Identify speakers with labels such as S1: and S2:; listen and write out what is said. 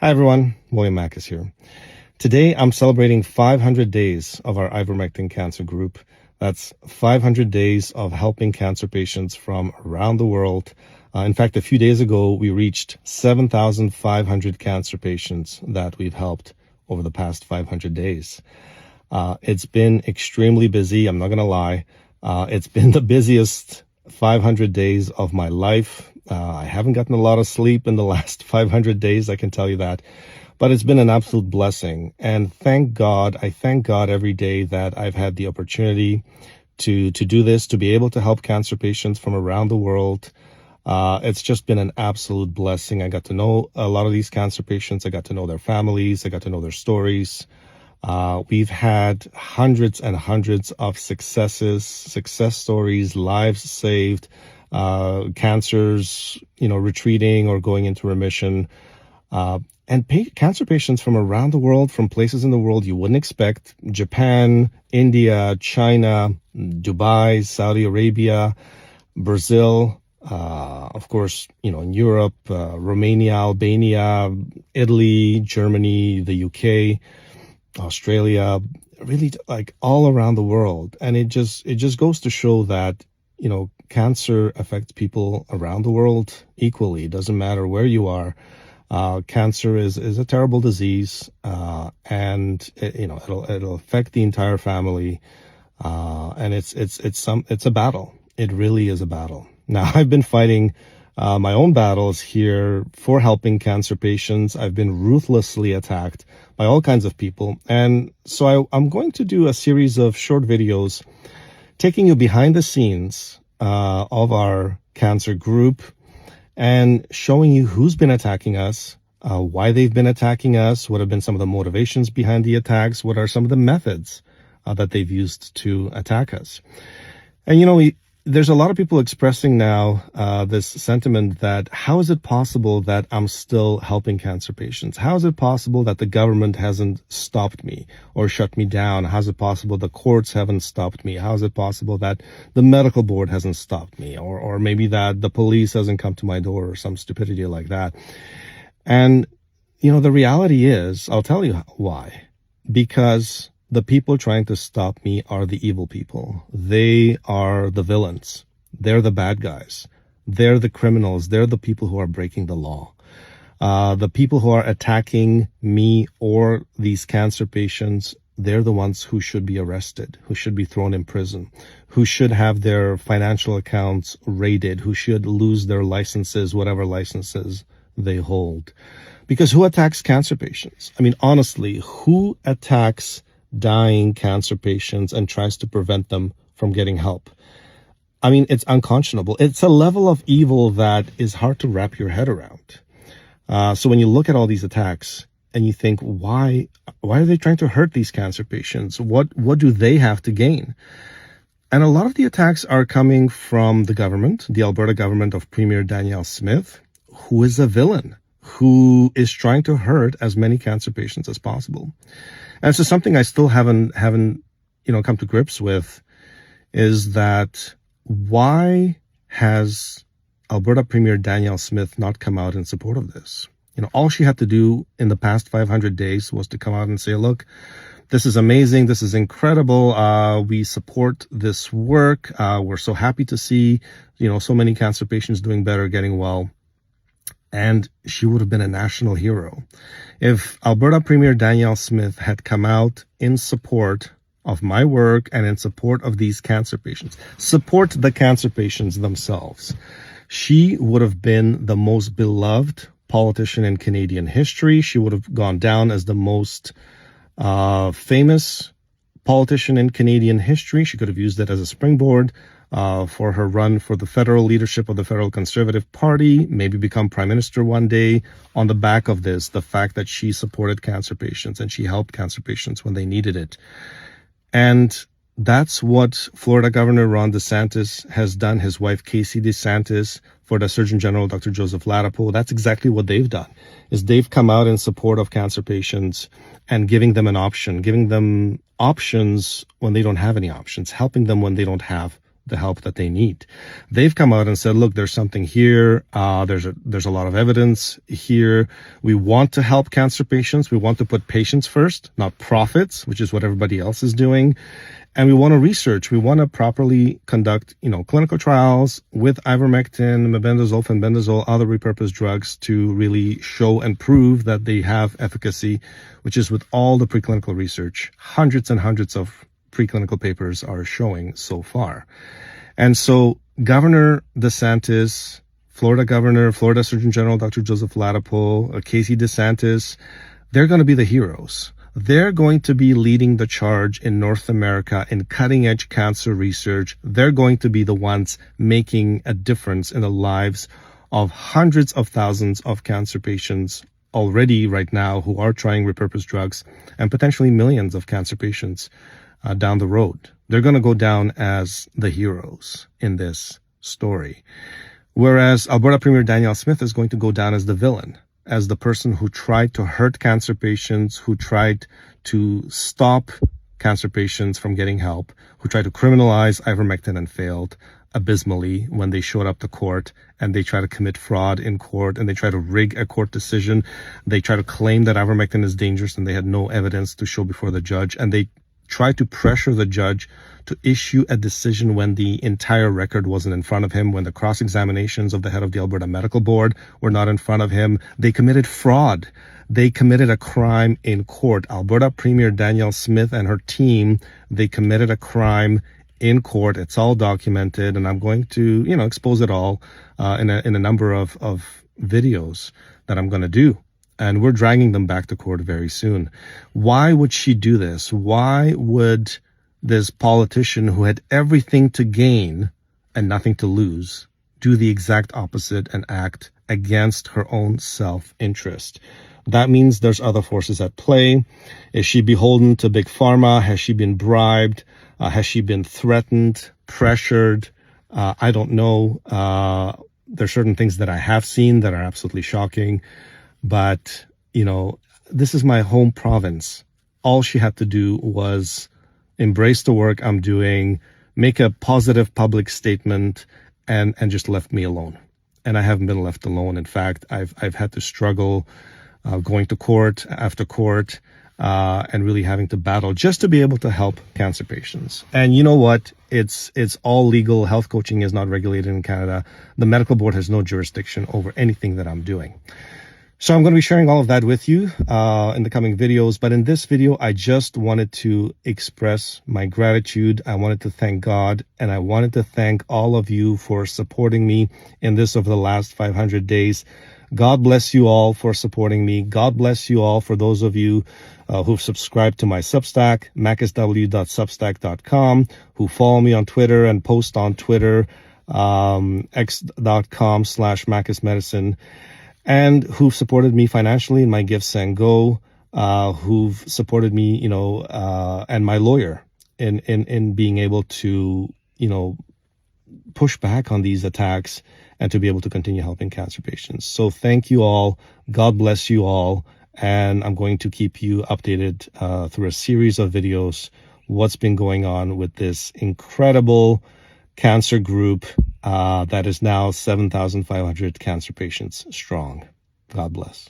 S1: Hi everyone, William Mack is here. Today I'm celebrating 500 days of our Ivermectin Cancer Group. That's 500 days of helping cancer patients from around the world. In fact, a few days ago, we reached 7,500 cancer patients that we've helped over the past 500 days. It's been extremely busy, I'm not going to lie. It's been the busiest 500 days of my life. I haven't gotten a lot of sleep in the last 500 days, I can tell you that. But it's been an absolute blessing. And I thank God every day that I've had the opportunity to do this, to be able to help cancer patients from around the world. It's just been an absolute blessing. I got to know a lot of these cancer patients. I got to know their families. I got to know their stories. We've had hundreds and hundreds of success stories, lives saved, cancers, retreating or going into remission. Cancer patients from around the world, from places in the world you wouldn't expect: Japan, India, China, Dubai, Saudi Arabia, Brazil, of course, in Europe, Romania, Albania, Italy, Germany, the UK, Australia, really like all around the world. And it just goes to show that, cancer affects people around the world equally. It doesn't matter where you are. Cancer is a terrible disease, and it'll affect the entire family. And it's a battle. It really is a battle. Now, I've been fighting my own battles here for helping cancer patients. I've been ruthlessly attacked by all kinds of people. And so I'm going to do a series of short videos taking you behind the scenes of our cancer group and showing you who's been attacking us, why they've been attacking us, what have been some of the motivations behind the attacks, what are some of the methods that they've used to attack us. And, there's a lot of people expressing now this sentiment that how is it possible that I'm still helping cancer patients? How is it possible that the government hasn't stopped me or shut me down? How is it possible the courts haven't stopped me? How is it possible that the medical board hasn't stopped me? Or maybe that the police hasn't come to my door or some stupidity like that. And, the reality is, I'll tell you why. Because the people trying to stop me are the evil people. They are the villains. They're the bad guys. They're the criminals. They're the people who are breaking the law. The people who are attacking me or these cancer patients, they're the ones who should be arrested, who should be thrown in prison, who should have their financial accounts raided, who should lose their licenses, whatever licenses they hold. Because who attacks cancer patients? I mean, honestly, who attacks dying cancer patients and tries to prevent them from getting help? I mean, it's unconscionable. It's a level of evil that is hard to wrap your head around. So when you look at all these attacks and you think, why are they trying to hurt these cancer patients? What do they have to gain? And a lot of the attacks are coming from the government, the Alberta government of Premier Danielle Smith, who is a villain, who is trying to hurt as many cancer patients as possible. And so something I still haven't come to grips with is that why has Alberta Premier Danielle Smith not come out in support of this? All she had to do in the past 500 days was to come out and say, look, this is amazing. This is incredible. We support this work. We're so happy to see, so many cancer patients doing better, getting well. And she would have been a national hero. If Alberta Premier Danielle Smith had come out in support of my work and in support of these cancer patients, support the cancer patients themselves, she would have been the most beloved politician in Canadian history. She would have gone down as the most famous politician in Canadian history. She could have used it as a springboard for her run for the federal leadership of the Federal Conservative Party, maybe become prime minister one day on the back of this, the fact that she supported cancer patients and she helped cancer patients when they needed it. And that's what Florida Governor Ron DeSantis has done, his wife Casey DeSantis, for the Surgeon General, Dr. Joseph Ladapo. That's exactly what they've done, is they've come out in support of cancer patients and giving them an option, giving them options when they don't have any options, helping them when they don't have the help that they need. They've come out and said, look, there's something here. There's a lot of evidence here. We want to help cancer patients. We want to put patients first, not profits, which is what everybody else is doing. And we want to research. We want to properly conduct, clinical trials with ivermectin, mebendazole, fenbendazole, other repurposed drugs to really show and prove that they have efficacy, which is with all the preclinical research. Hundreds and hundreds of preclinical papers are showing so far. And so Governor DeSantis, Florida Governor, Florida Surgeon General, Dr. Joseph Ladapo, Casey DeSantis, they're going to be the heroes. They're going to be leading the charge in North America in cutting-edge cancer research. They're going to be the ones making a difference in the lives of hundreds of thousands of cancer patients already right now who are trying repurposed drugs, and potentially millions of cancer patients down the road. They're going to go down as the heroes in this story. Whereas Alberta Premier Danielle Smith is going to go down as the villain, as the person who tried to hurt cancer patients, who tried to stop cancer patients from getting help, who tried to criminalize ivermectin and failed abysmally when they showed up to court, and they try to commit fraud in court, and they try to rig a court decision. They try to claim that ivermectin is dangerous and they had no evidence to show before the judge, and they try to pressure the judge to issue a decision when the entire record wasn't in front of him, when the cross-examinations of the head of the Alberta Medical Board were not in front of him. They committed fraud. They committed a crime in court. Alberta Premier Danielle Smith and her team, they committed a crime in court. It's all documented, and I'm going to, expose it all in a number of videos that I'm going to do. And we're dragging them back to court very soon. Why would she do this? Why would this politician who had everything to gain and nothing to lose do the exact opposite and act against her own self-interest? That means there's other forces at play. Is she beholden to Big Pharma? Has she been bribed? Has she been threatened, pressured? I don't know. There's certain things that I have seen that are absolutely shocking. But, this is my home province. All she had to do was embrace the work I'm doing, make a positive public statement, and just left me alone. And I haven't been left alone. In fact, I've had to struggle going to court after court and really having to battle just to be able to help cancer patients. And you know what? It's all legal. Health coaching is not regulated in Canada. The medical board has no jurisdiction over anything that I'm doing. So I'm going to be sharing all of that with you in the coming videos. But in this video, I just wanted to express my gratitude. I wanted to thank God, and I wanted to thank all of you for supporting me in this over the last 500 days. God bless you all for supporting me. God bless you all for those of you who've subscribed to my Substack, makisw.substack.com, who follow me on Twitter and post on Twitter, x.com/makismedicine. And who've supported me financially in my Give, Send, Go, who've supported me, and my lawyer in being able to, push back on these attacks and to be able to continue helping cancer patients. So thank you all. God bless you all. And I'm going to keep you updated through a series of videos, what's been going on with this incredible cancer group that is now 7,500 cancer patients strong. God bless.